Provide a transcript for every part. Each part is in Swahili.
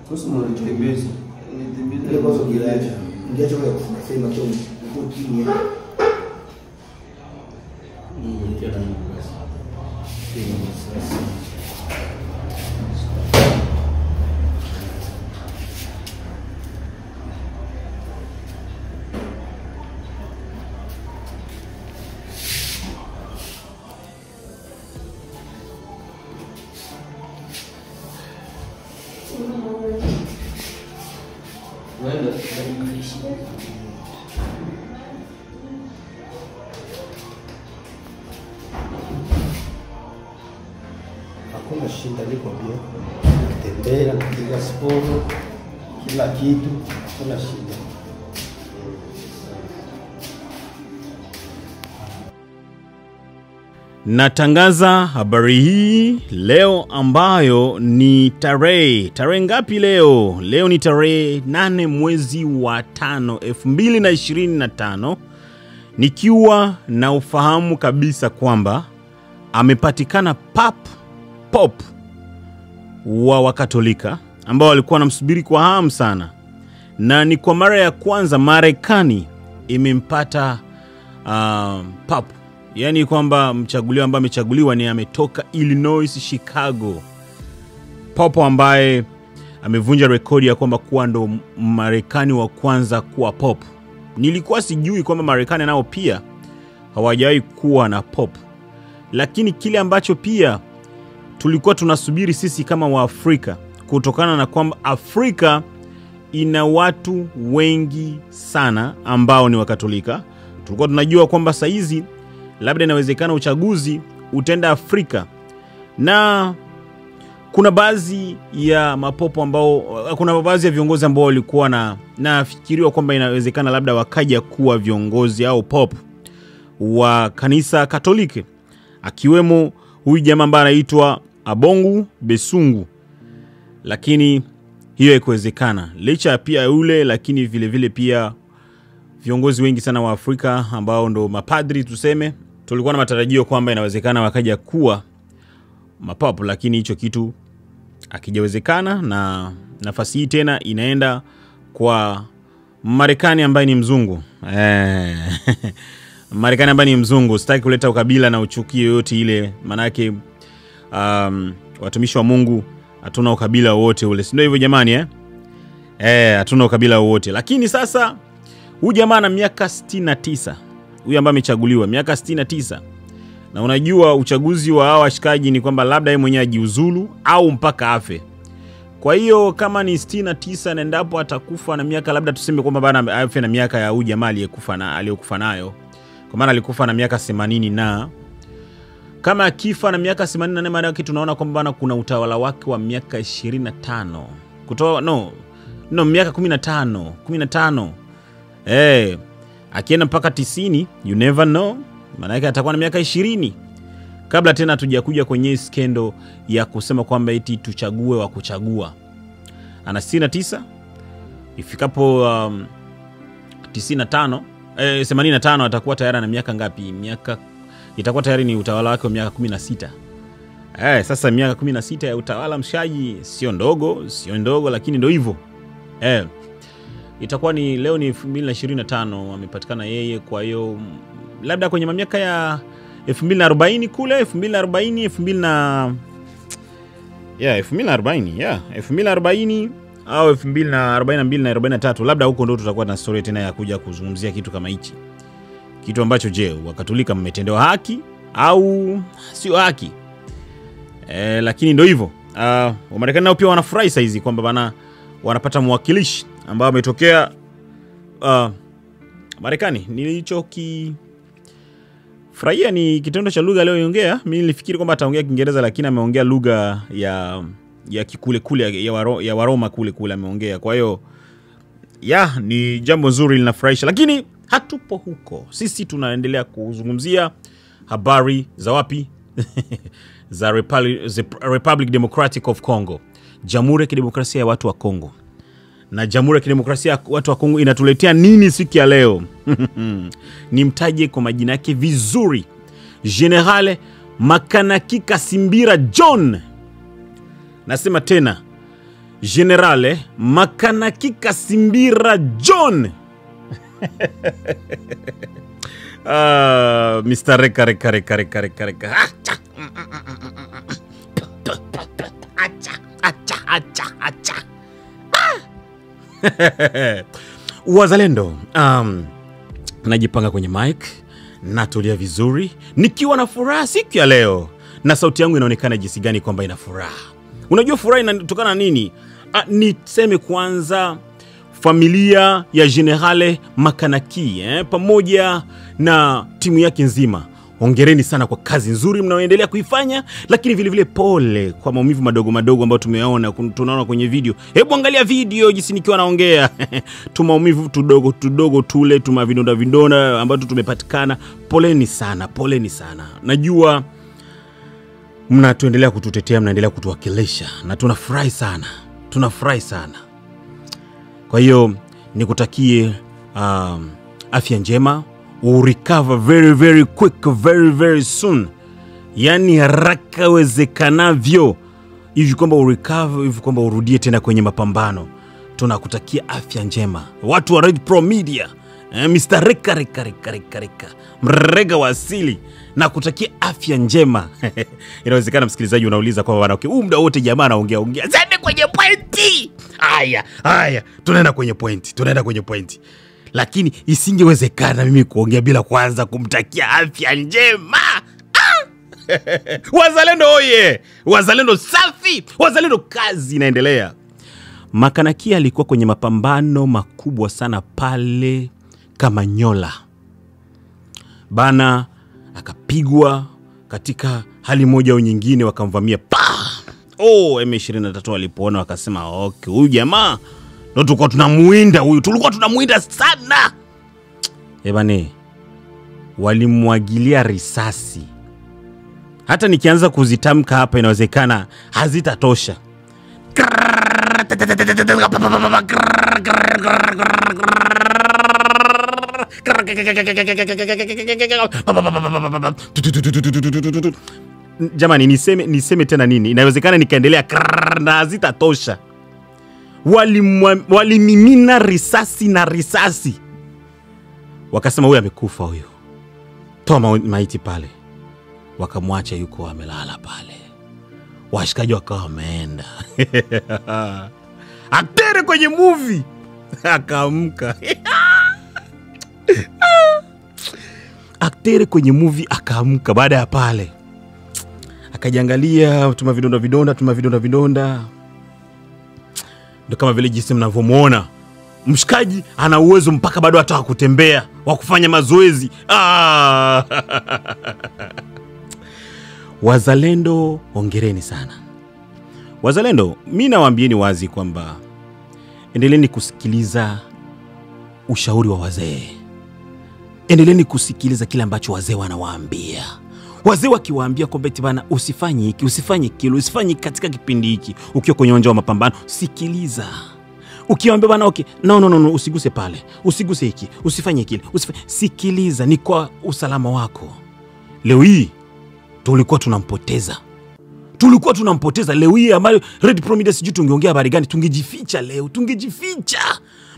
Cosa non le tembesi? Le cose di legge. Mi piace quello che stai facendo un pochino. Non ti danno questo. Sì, non so. Hakuna shida, liko bien. Natembea, napiga sporo, kila kitu, hakuna shida. Natangaza habari hii leo ambayo ni tarehe ngapi leo? Leo ni tarehe 8 mwezi wa 5 2025, nikiwa na ufahamu kabisa kwamba amepatikana Pop wa Wakatolika ambao walikuwa wanamsubiri kwa hamu sana, na ni kwa mara ya kwanza Marekani imempata Pop. Yani kwamba mchaguliwa ambaye amechaguliwa ni ametoka Illinois, Chicago. Popo ambaye amevunja rekodi ya kwamba kuwa ndo Marekani wa kwanza kuwa pop. Nilikuwa sijui kwamba Marekani nao pia hawajawahi kuwa na pop. Lakini kile ambacho pia tulikuwa tunasubiri sisi kama wa Afrika, kutokana na kwamba Afrika ina watu wengi sana ambao ni Wakatolika. Tulikuwa tunajua kwamba saizi labda inawezekana uchaguzi utenda Afrika, na kuna baadhi ya mapopo ambao, kuna baadhi ya viongozi ambao walikuwa na fikiriwa kwamba inawezekana labda wakaja kuwa viongozi au pop wa kanisa Katoliki, akiwemo huyu jamaa ambaye anaitwa Abongu Besungu. Lakini hiyo haikuwezekana. Licha pia yule, lakini vile vile pia viongozi wengi sana wa Afrika ambao ndo mapadri tuseme, tulikuwa na matarajio kwamba inawezekana wakaja kuwa mapapu, lakini hicho kitu hakijawezekana, na nafasi hii tena inaenda kwa Marekani ambaye ni mzungu. Marekani ambaye ni mzungu. Sitaki kuleta ukabila na uchuki yoyote ile, manake watumishi wa Mungu hatuna ukabila wote ule. Si ndio hivyo jamani hatuna ukabila wote. Lakini sasa huyu jamaa na miaka 69. Huyu ambaye amechaguliwa miaka 69. Na unajua uchaguzi wa hawa washikaji ni kwamba labda yeye mwenyewe ajiuzulu au mpaka afe. Kwa hiyo kama ni 69 na endapo atakufa na miaka, labda tuseme kwamba bana afe na miaka ya huyu jamaa aliyokufa nayo. Kwa maana alikufa na miaka 80, na kama akifa na miaka 84 maana yake tunaona kwamba bana kuna utawala wake wa miaka 25. Kutoa miaka 15. Akienda mpaka 90, you never know. Maana yake atakuwa na miaka 20. Kabla tena tujakuja kwenye skendo ya kusema kwamba eti tuchague wa kuchagua. Ana 69. Ifikapo 85 atakuwa tayari na miaka ngapi? Itakuwa tayari ni utawala wake wa miaka 16. Sasa miaka 16 ya utawala mshaji sio ndogo, lakini ndio hivyo. Itakuwa ni leo ni 2025 amepatikana yeye. Kwa hiyo labda kwenye miaka ya 2040 kule 2040 au 2042 na 43, labda huko ndo tutakuwa na story tena ya kuja kuzungumzia kitu kama hichi. Kitu ambacho Wakatolika mmetendewa haki au sio haki? Lakini ndio hivyo. Wamarekani nao pia wanafurahi saizi kwamba bana wanapata mwakilishi ambao ametokea Marekani. Nilichokifurahia ni kitendo cha lugha aliyoongea. Mimi nilifikiri kwamba ataongea Kiingereza, lakini ameongea lugha ya kikule ya Waroma kule ameongea. Kwa hiyo ni jambo nzuri, linafurahisha. Lakini hatupo huko. Sisi tunaendelea kuzungumzia habari za wapi? za Republic Democratic of Congo. Jamhuri ya Kidemokrasia ya watu wa Kongo. Na Jamhuri ya Kidemokrasia ya watu wa Kongo inatuletea nini siku ya leo? Nimtaje kwa majina yake vizuri. General Makanaki Kasimbira John. Nasema tena, Generale Makanaki Kasimbira John. Mr. Reka. Acha. Wazalendo, najipanga kwenye mic, natulia vizuri, nikiwa na furaha siku ya leo, na sauti yangu inaonekana jinsi gani kwamba ina furaha. Unajua furaha inatokana na nini? Niseme kwanza familia ya Generale Makanaki pamoja na timu yake nzima, hongereni sana kwa kazi nzuri mnaoendelea kuifanya, lakini vile vile pole kwa maumivu madogo ambayo tunaona kwenye video. Hebu angalia video jinsi nikiwa naongea. Maumivu tudogo tule vidonda ambayo tumepatikana. Poleni sana. Najua mnatuendelea kututetea, mnaendelea kutuwakilisha, na tunafurahi sana. Kwa hiyo nikutakie afya njema, recover very quick, very soon. Yani haraka wezekanavyo, hivi kwamba recover, hivi kwamba urudie tena kwenye mapambano. Tunakutakia afya njema. Watu wa Red Pro Media, Mr. Reka mrega wa asili, na kutakia afya njema. Inawezekana msikilizaji unauliza kwa wana muda wote jamaa anaongea. Zende kwenye pointi. Haya, tunaenda kwenye pointi. Lakini isingewezekana mimi kuongea bila kwanza kumtakia afya njema. Wazalendo oye! Wazalendo safi! Wazalendo kazi inaendelea. Makanaki alikuwa kwenye mapambano makubwa sana pale Kamanyola. Bana akapigwa katika hali moja au nyingine, wakamvamia. M23 walipoona wakasema, okay, huyu jamaa ndio tulikuwa tunamuinda sana. Bane walimwagilia risasi. Hata nikianza kuzitamka hapa inawezekana hazitatosha. Jamani, niseme tena nini? Inawezekana nikaendelea na hazitatosha. Walimimina risasi. Wakasema huyu amekufa huyu. Toa maiti pale. Wakamwacha yuko amelala pale. Washikaji wakawa wameenda. Aktere kwenye movie akaamka. Aktere kwenye movie akaamka baada ya pale. Akajiangalia, tuma vidonda. Ndio kama vile jinsi mnavyomuona. Mshikaji ana uwezo mpaka bado hata kutembea, wa kufanya mazoezi. Wazalendo, hongereni sana. Wazalendo, mimi nawaambieni wazi kwamba endeleeni kusikiliza ushauri wa wazee. Endeleeni kusikiliza kile ambacho wazee wanawaambia. Wazee wakiwaambia kwamba bana usifanye hiki, usifanye kile, usifanye katika kipindi hiki, ukiwa kwenye uwanja wa mapambano, sikiliza. Ukiwaambia bana okay, no, usiguse pale, usiguse hiki, usifanye kile, sikiliza, ni kwa usalama wako. Leo hii tulikuwa tunampoteza leo hii ambayo Red Pro Media sijui tungeongea habari gani, tungejificha leo,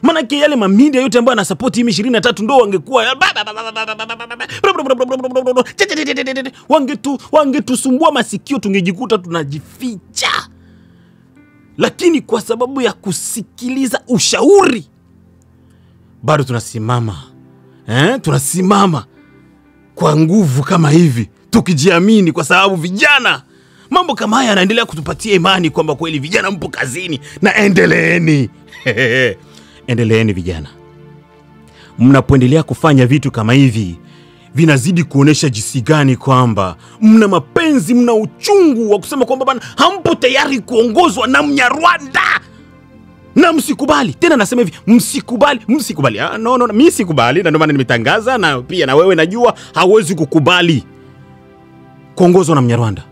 maana yale mamedia yote ambayo anasupport M23 ndo wangekuwa wangetusumbua masikio, tungejikuta tunajificha. Lakini kwa sababu ya kusikiliza ushauri bado tunasimama kwa nguvu kama hivi, tukijiamini, kwa sababu vijana, mambo kama haya yanaendelea kutupatia imani kwamba kweli vijana mpo kazini, na endeleeni vijana. Mnapoendelea kufanya vitu kama hivi, vinazidi kuonesha jinsi gani kwamba mna mapenzi, mna uchungu wa kusema kwamba bana hampo tayari kuongozwa na Mnyarwanda. Na msikubali. Tena nasema hivi, msikubali. No, mimi sikubali, na ndio maana nimetangaza, na pia na wewe najua hauwezi kukubali kuongozwa na Mnyarwanda.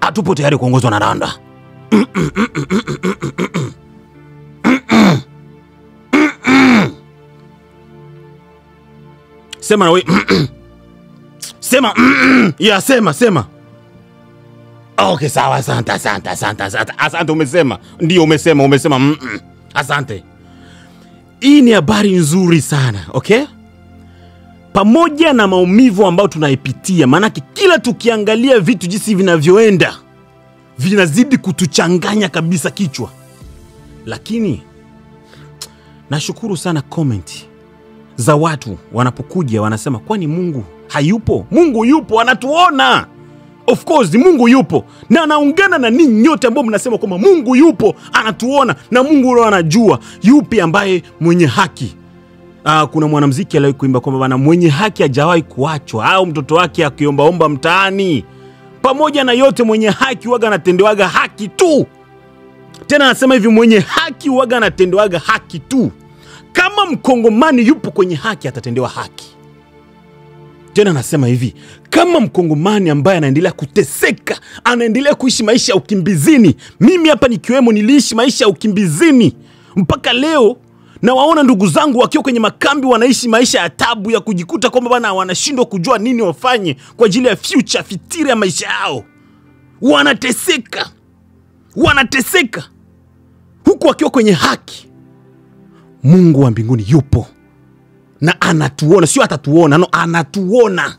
Hatupo tayari kuongozwa na Rwanda. Sema na wewe. Sema ya sema. Okay, sawa, asante umesema. Ndio umesema. Asante. Hii ni habari nzuri sana, okay? Pamoja na maumivu ambayo tunaipitia, maana kila tukiangalia vitu jinsi vinavyoenda vinazidi kutuchanganya kabisa kichwa. Lakini nashukuru sana comment za watu wanapokuja wanasema kwani Mungu hayupo? Mungu yupo, anatuona. Of course Mungu yupo. Na anaungana na ninyi nyote ambao mnasema kwamba Mungu yupo, anatuona na Mungu roho anajua yupi ambaye mwenye haki. Kuna mwanamuziki aliwahi kuimba kwamba bana mwenye haki hajawahi kuachwa au mtoto wake akiombaomba mtaani. Pamoja na yote mwenye haki huaga anatendewaga haki tu. Tena anasema hivi mwenye haki huaga anatendewaga haki tu. Kama Mkongomani yupo kwenye haki atatendewa haki. Tena anasema hivi kama Mkongomani ambaye anaendelea kuteseka, anaendelea kuishi maisha ya ukimbizini, mimi hapa nikiwemo niliishi maisha ya ukimbizini mpaka leo, na waona ndugu zangu wakiwa kwenye makambi wanaishi maisha ya tabu ya kujikuta kwamba bana wanashindwa kujua nini wafanye kwa ajili ya future fitiri ya maisha yao. Wanateseka huku wakiwa kwenye haki. Mungu wa mbinguni yupo na anatuona, sio atatuona, no, anatuona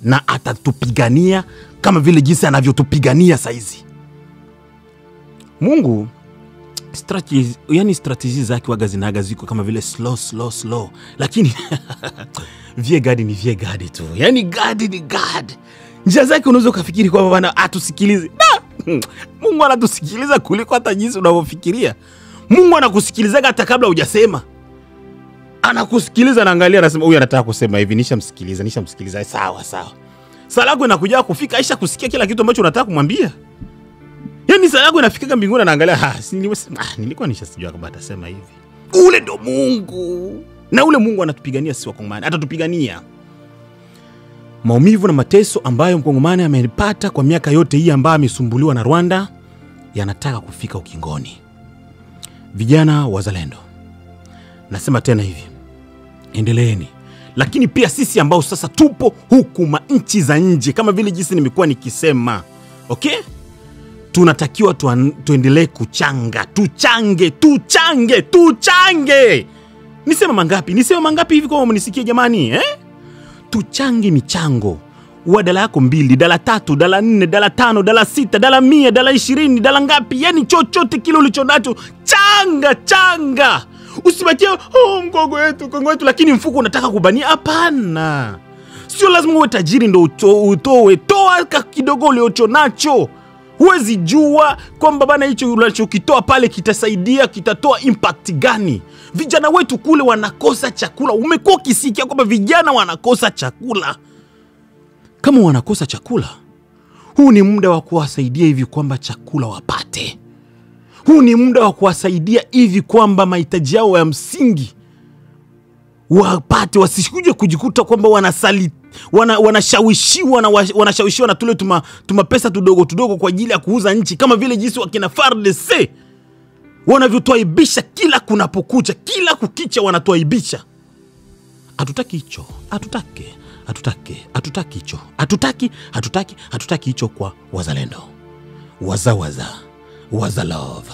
na atatupigania kama vile jinsi anavyotupigania saizi. Mungu strategy zake waga zinaga ziko kama vile slow. Lakini vie God ni vie God tu. Yani God ni God. Njia zake unaweza kufikiri kwamba bana atusikilize. Mungu anatusikiliza kuliko hata jinsi unavyofikiria. Mungu anakusikiliza hata kabla hujasema. Anakusikiliza, anaangalia, anasema huyu anataka kusema hivi, nishamsikiliza. Sawa. Sala yako inakuja kufika, aisha kusikia kila kitu ambacho unataka kumwambia. Yani sala yako inafika mbinguni, anaangalia, nilikuwa nishasijua kama atasema hivi. Ule ndo Mungu. Na ule Mungu anatupigania sisi Wakongomani, atatupigania. Maumivu na mateso ambayo Mkongomani amepata kwa miaka yote hii ambayo amesumbuliwa na Rwanda yanataka kufika ukingoni. Vijana wazalendo, nasema tena hivi, endeleeni. Lakini pia sisi ambao sasa tupo huku nchi za nje, kama vile jinsi nimekuwa nikisema, okay? Tunatakiwa tuendelee kuchanga, tuchange. Nisema mangapi hivi kwa mnisikie jamani, Tuchange michango. Wa dala yako 2, dala 3, dala 4, dala 5, dala 6, dala 100, dala 20, dala ngapi? Yani chochote kile ulichonacho, changa. Usibakie Kongo yetu, lakini mfuko unataka kubania. Hapana. Sio lazima uwe tajiri ndo utoe. Toa kidogo uliocho nacho. Huwezi jua kwamba bana hicho unachokitoa pale kitasaidia, kitatoa impact gani. Vijana wetu kule wanakosa chakula. Umekuwa ukisikia kwamba vijana wanakosa chakula. Kama wanakosa chakula, huu ni muda wa kuwasaidia hivi kwamba chakula wapate. Huu ni muda wa kuwasaidia hivi kwamba mahitaji yao ya msingi wapate, wasikuje kujikuta kwamba wanashawishiwa na tule tumapesa tudogo kwa ajili ya kuuza nchi, kama vile jinsi wakina FARDC wanavyotuaibisha kila kunapokucha, kila kukicha wanatuaibisha. Hatutaki hicho, hatutaki hicho kwa wazalendo. Waza love.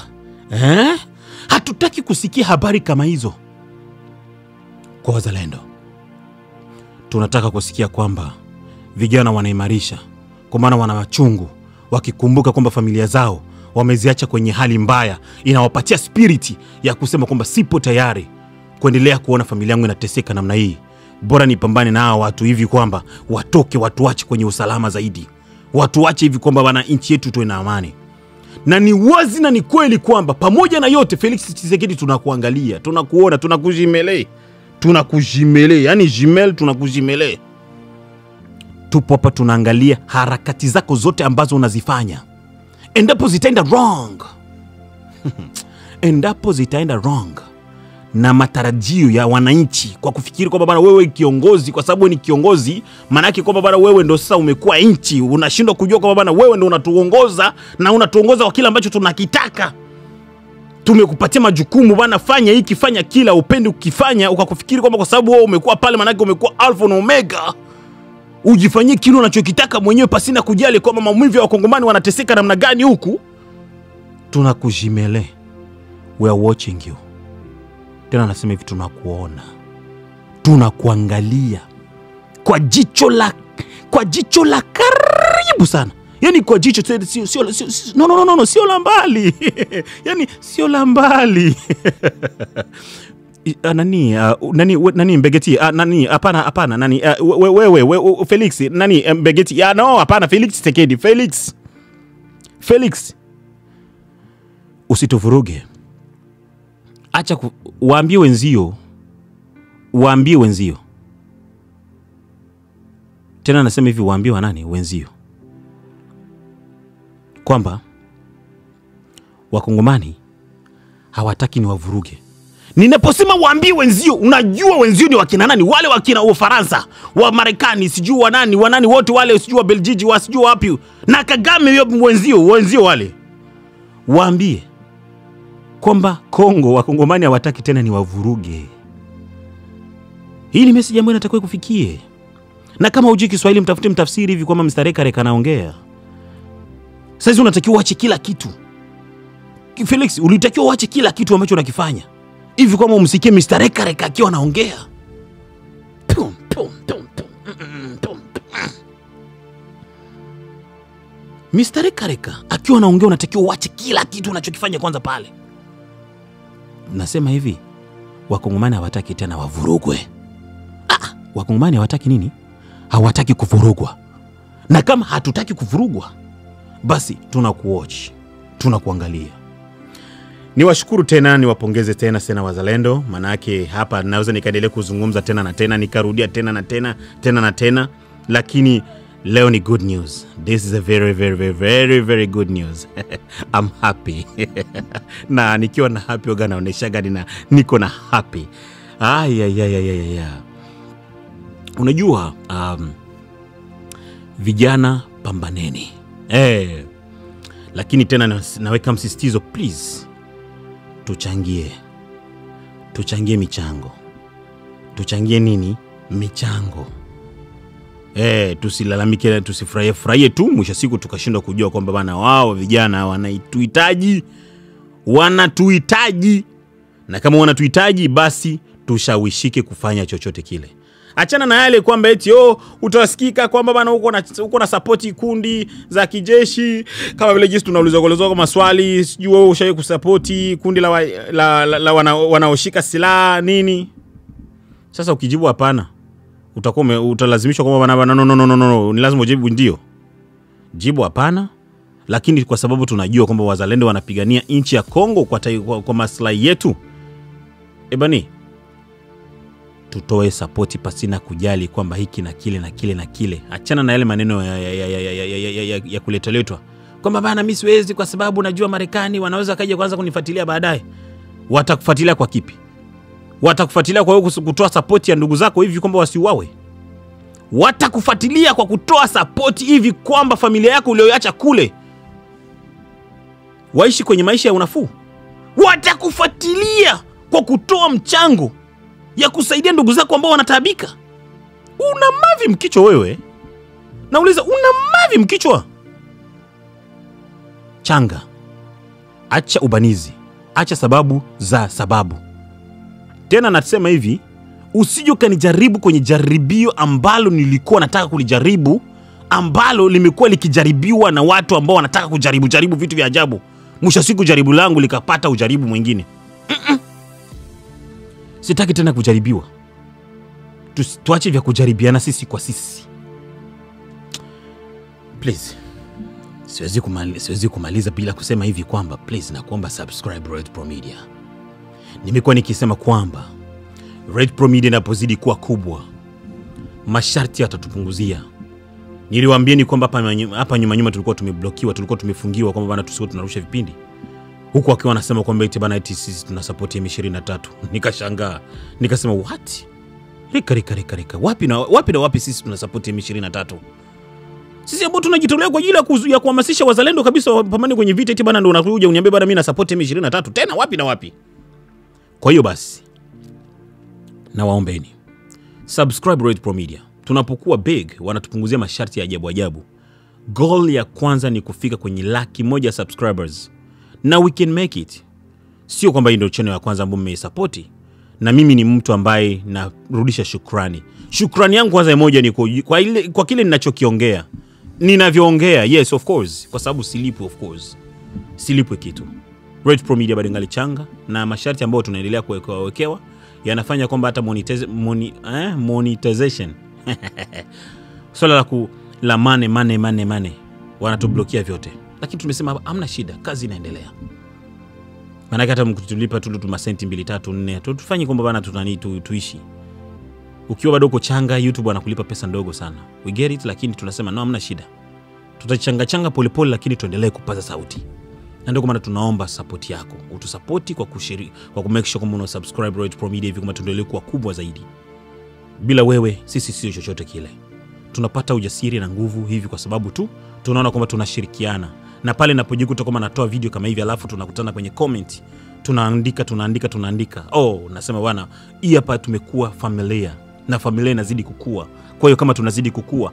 Hatutaki kusikia habari kama hizo kwa wazalendo. Tunataka kusikia kwamba vijana wanaimarisha, kwa maana wana machungu, wakikumbuka kwamba familia zao wameziacha kwenye hali mbaya, inawapatia spiriti ya kusema kwamba sipo tayari kuendelea kuona familia yangu inateseka namna hii. Bora nipambane na hao watu hivi kwamba watoke, watuache kwenye usalama zaidi. Watuache hivi kwamba bana nchi yetu tuwe na amani. Na ni wazi na ni kweli kwamba pamoja na yote Felix Tshisekedi tunakuangalia, tunakuona, tunakujimele. Yani jimel tunakujimele. Tupo hapa tunaangalia harakati zako zote ambazo unazifanya. Endapo zitaenda wrong na matarajio ya wananchi kwa kufikiri kwamba bana wewe kiongozi, kwa sababu ni kiongozi, maana yake kwamba bana wewe ndo sasa umekuwa nchi, unashindwa kujua kwamba bana wewe ndo unatuongoza na unatuongoza kwa kila ambacho tunakitaka. Tumekupatia majukumu bana, fanya hiki, fanya kila, upende ukifanya, ukakufikiri kwamba kwa sababu wewe umekuwa pale maana yake umekuwa alpha na omega. ujifanyie kile unachokitaka mwenyewe pasina kujali kwamba maumivu ya wakongomani wanateseka namna gani huku. Tunakujimele. We are watching you. Tena nasema hivi, tunakuona. Tunakuangalia. Kwa jicho la karibu sana. Yani kwa jicho no, sio la mbali. Yani sio la mbali. Nani Mbegeti? Hapana nani wewe Felix nani Mbegeti? No, hapana Felix Tekedi. Felix. Usituvuruge. Acha waambie wenzio. Tena nasema hivi, waambie wanani wenzio kwamba wakongomani hawataki ni wavuruge. Ninaposema waambie wenzio, unajua wenzio ni wakina nani? Wale wakina Ufaransa, wa Marekani, sijui wanani wote wale, sijui wa Belgiji, sijui wapi, na Kagame wenzio wale. Waambie kwamba Kongo wakongomani hawataki tena ni wavuruge. Hii ni message ambayo inatakiwa kufikie. Na kama hujui Kiswahili, mtafute mtafsiri hivi kwamba Mr. Reka anaongea. Sasa unatakiwa uache kila kitu. Felix, ulitakiwa uache kila kitu ambacho unakifanya. Hivi kwamba umsikie Mr. Reka akiwa anaongea. Mr. Reka akiwa anaongea, unatakiwa uache kila kitu unachokifanya kwanza pale. Nasema hivi, wakongomani hawataki tena wavurugwe. Wakongomani hawataki nini? Hawataki kuvurugwa. Na kama hatutaki kuvurugwa, basi tunakuwatch, tunakuangalia. Niwashukuru tena, niwapongeze tena wazalendo, manake hapa naweza nikaendelea kuzungumza tena na tena, nikarudia tena na tena, lakini leo ni good news. This is a very very very very very good news. I'm happy. Na nikiwa na happy oga naonesha gani na niko na happy. Unajua vijana pambaneni. Lakini tena naweka msisitizo, please tuchangie michango. Tuchangie nini? Michango. Tusilalamike, tusifurahie tu mwisho siku tukashindwa kujua kwamba bana wao vijana wanatuhitaji. Na kama wanatuhitaji, basi tushawishike kufanya chochote kile. Achana na yale kwamba eti utasikika kwamba bana uko na support kundi za kijeshi, kama vile jinsi tunaulizwa kwa maswali, sijui wewe ushawahi kusupport kundi la wanaoshika silaha nini. Sasa ukijibu hapana, utalazimishwa kwamba bana no, ni lazima ujibu ndio. Jibu hapana, lakini kwa sababu tunajua kwamba wazalendo wanapigania nchi ya Kongo kwa maslahi yetu, tutoe support pasina kujali kwamba hiki na kile. Achana na yale maneno ya kuletwa kwamba bana mimi siwezi kwa sababu najua Marekani wanaweza kaja kwanza kunifuatilia baadaye. Watakufuatilia kwa kipi? Watakufuatilia kwa kutoa support ya ndugu zako hivi kwamba wasiuawe? Watakufuatilia kwa kutoa support hivi kwamba familia yako uliyoacha kule waishi kwenye maisha ya unafuu? Watakufuatilia kwa kutoa mchango ya kusaidia ndugu zako ambao wanataabika? Una mavi mkichwa wewe? Nauliza, una mavi mkichwa? Changa. Acha ubanizi. Acha sababu za sababu. Tena nasema hivi, usije kanijaribu kwenye jaribio ambalo nilikuwa nataka kulijaribu, ambalo limekuwa likijaribiwa na watu ambao wanataka kujaribu vitu vya ajabu. Mwisho siku jaribu langu likapata ujaribu mwingine. Sitaki tena kujaribiwa. Tuache vya kujaribiana sisi kwa sisi. Please. Siwezi kumaliza bila kusema hivi kwamba please nakuomba subscribe Red Pro Media. Nimekuwa nikisema kwamba Red Pro Media inapozidi kuwa kubwa, masharti yatatupunguzia. Niliwaambieni kwamba hapa nyuma tulikuwa tumeblokiwa, tulikuwa tumefungiwa kwamba bana tusiwe tunarusha vipindi. Huku wakiwa wanasema kwamba eti bana eti sisi tunasupport M23. Nikashangaa. Nikasema what? Rika. Wapi sisi tunasupport M23? Sisi ambao tunajitolea kwa ajili ya kuhamasisha wazalendo kabisa wapambane kwenye vita, eti bana ndio unakuja uniambie bana mimi na support M23. Tena wapi? Kwa hiyo basi, na waombeni subscribe Red Pro Media. tunapokuwa big wanatupunguzia masharti ya ajabu ajabu. Goal ya kwanza ni kufika kwenye 100,000 subscribers. Na we can make it. Sio kwamba hii ndio channel ya kwanza ambayo mmeisupport. Na mimi ni mtu ambaye narudisha shukrani. Shukrani yangu kwanza moja ni kwa kile ninachokiongea. Ninavyoongea, yes of course, kwa sababu silipwi of course. Silipwi kitu. Red Pro Media bado ingali changa na masharti ambayo tunaendelea kuwekewa yanafanya kwamba hata monetization swala la money wanatublokia vyote. Lakini tumesema hamna shida, kazi inaendelea. Maana hata mkutulipa tu masenti 2 3 4 tufanye kwamba bana tuishi. Ukiwa bado uko changa, YouTube wanakulipa pesa ndogo sana. We get it, lakini tunasema no, hamna shida. Tutachanga polepole lakini tuendelee kupaza sauti. Na ndio kwa maana tunaomba support yako. Utusupport kwa kushiriki, kwa kumake sure kwamba una subscribe Red Pro Media hivi kama tuendelee kuwa kubwa zaidi. Bila wewe sisi sio chochote kile. Tunapata ujasiri na nguvu hivi kwa sababu tu tunaona kwamba tunashirikiana. Na pale ninapojikuta kama natoa video kama hivi alafu tunakutana kwenye comment, tunaandika. Oh, nasema bwana, hii hapa tumekuwa familia na familia inazidi kukua. Kwa hiyo kama tunazidi kukua,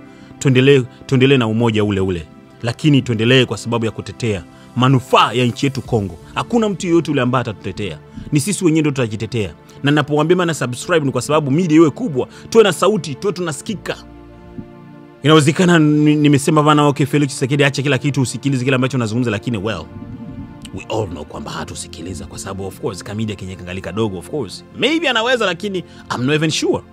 tuendelee na umoja ule. Lakini tuendelee kwa sababu ya kutetea manufaa ya nchi yetu Kongo. Hakuna mtu yeyote yule ambaye atatutetea. Ni sisi wenyewe ndio tutajitetea. Na ninapowaambia maana subscribe ni kwa sababu media iwe kubwa, tuwe na sauti, tuwe tunasikika. Inawezekana nimesema bana okay Felix Tshisekedi acha kila kitu usikilize kile ambacho nazungumza, lakini well we all know kwamba hatusikiliza kwa sababu of course Kamidia Kenya kangalika dogo of course. Maybe anaweza lakini I'm not even sure.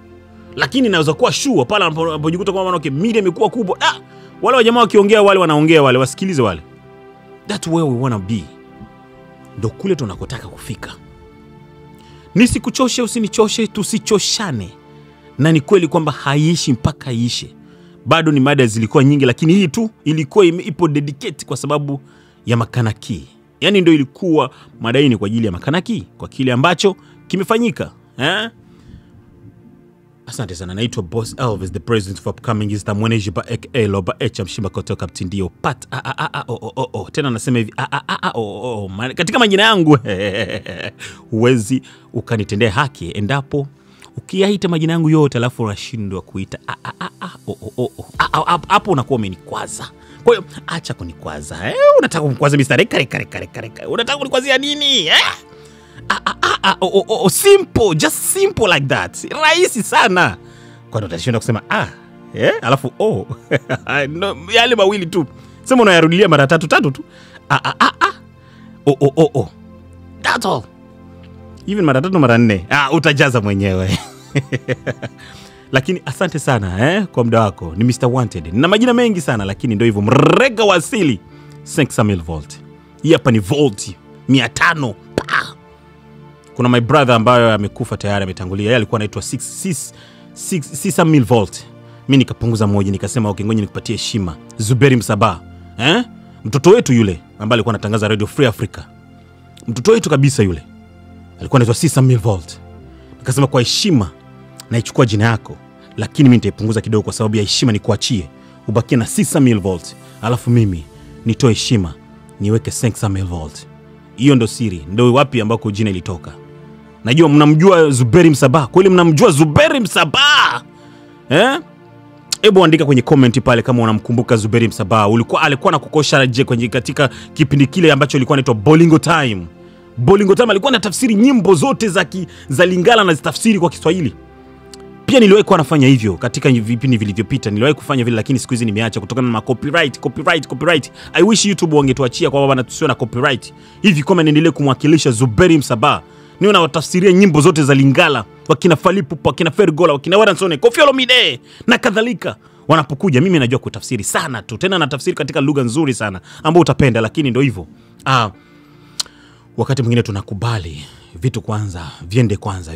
Lakini naweza kuwa sure pale anapojikuta kwamba okay media imekuwa kubwa. Wale wajamaa wakiongea wale wanaongea wale wasikilize wale. That's where we wanna be. Ndio kule tunakotaka kufika. Nisikuchoshe usinichoshe, tusichoshane. Na ni kweli kwamba haiishi mpaka iishe. Bado ni mada zilikuwa nyingi lakini hii tu ilikuwa ipo dedicate kwa sababu ya makanaki. Yaani ndio ilikuwa madaini kwa ajili ya makanaki kwa kile ambacho kimefanyika. Asante sana, naitwa Boss Elvis, the president of upcoming is Tamweneji ba aka Loba H mshimba kutoka Mtindio Pat tena nasema hivi katika majina yangu huwezi ukanitendea haki endapo ukiyaita majina yangu yote alafu unashindwa kuita hapo unakuwa umenikwaza. Kwa hiyo acha kunikwaza. Unataka kunikwaza Mr. Kare. Unataka kunikwazia nini? Simple, just simple like that. Rahisi sana. Kwa nini utashinda kusema alafu no, yale mawili tu. Sema unayarudia mara 3 tu. That's all. Even mara 3 mara 4. Utajaza mwenyewe. Lakini asante sana kwa muda wako. Ni Mr. Wanted. Nina majina mengi sana lakini ndio hivyo. Mrega wasili 500 volt. Hii hapa ni volt 500. Kuna my brother ambaye amekufa tayari ametangulia. Yeye alikuwa anaitwa 600 volt. Mimi nikapunguza moja nikasema okay ngoja nikupatie heshima. Zuberi Msaba. Mtoto wetu yule ambaye alikuwa anatangaza Radio Free Africa. Mtoto wetu kabisa yule. Alikuwa anaitwa 600 volt. Nikasema kwa heshima naichukua jina yako, lakini mimi nitaipunguza kidogo kwa sababu ya heshima nikuachie. Ubakie na 600 volt. Alafu mimi nitoe heshima niweke 500 volt. Hiyo ndo siri. Ndio wapi ambako jina ilitoka. Najua mnamjua Zuberi Msaba. Kweli mnamjua Zuberi Msaba? Hebu andika kwenye comment pale kama unamkumbuka Zuberi Msaba. Alikuwa anakukosha kwenye katika kipindi kile ambacho ilikuwa inaitwa Bolingo Time. Bolingo Time alikuwa anatafsiri nyimbo zote za Lingala na zitafsiri kwa Kiswahili. Pia niliwahi kuwa nafanya hivyo katika vipindi vilivyopita. Niliwahi kufanya vile lakini siku hizi nimeacha kutokana na copyright. I wish YouTube wangetuachia kwa baba tusiwe na copyright. Hivi kama niendelee kumwakilisha Zuberi Msaba, niwe na watafsiria nyimbo zote za Lingala, wakina Falipupa, wakina Fergola, wakina Waransone, Koffi Olomide na kadhalika. Wanapokuja mimi najua kutafsiri sana tu. Tena na tafsiri katika lugha nzuri sana ambayo utapenda, lakini ndio hivyo. Wakati mwingine tunakubali vitu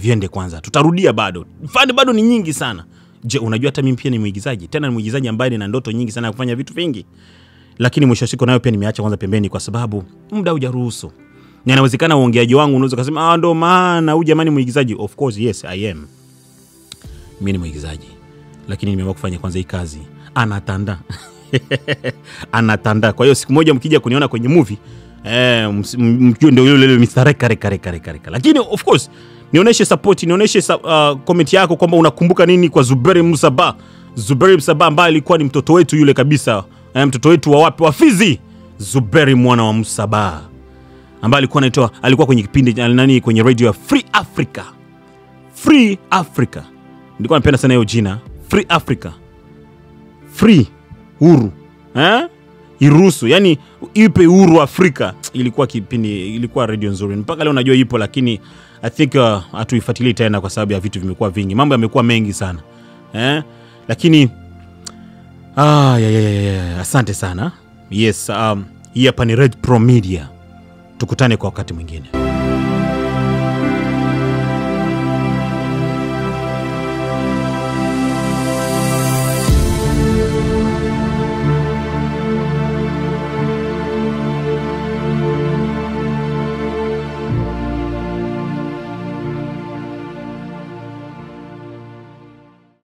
viende kwanza. Tutarudia bado. Fani bado ni nyingi sana. Je, unajua hata mimi pia ni mwigizaji. Tena ni mwigizaji ambaye nina ndoto nyingi sana ya kufanya vitu vingi. Lakini mwisho siku nayo pia nimeacha kwanza pembeni kwa sababu muda hujaruhusu. Na inawezekana uongeaji wangu unaweza kusema ndo maana huyu jamani mwigizaji. Of course yes I am. Mimi ni mwigizaji. Lakini nimeamua kufanya kwanza hii kazi. Anatanda. Kwa hiyo siku moja mkija kuniona kwenye movie mjue ndio yule Mr. Kare. Lakini of course nionyeshe support, nionyeshe comment yako kwamba unakumbuka nini kwa Zuberi Msaba. Zuberi Msaba ambaye alikuwa ni mtoto wetu yule kabisa, mtoto wetu wa wapi, wa Fizi. Zuberi mwana wa Msaba ambaye alikuwa kwenye kipindi kwenye radio ya Free Africa. Free Africa. Nilikuwa napenda sana hiyo jina, Free Africa. Free, huru. Iruhusu, yani ipe huru Afrika. Ilikuwa radio nzuri. Mpaka leo najua ipo, lakini I think hatuifuatilii tena kwa sababu ya vitu vimekuwa vingi. Mambo yamekuwa mengi sana. Lakini asante sana. Yes, hii hapa ni Red Pro Media. Tukutane kwa wakati mwingine.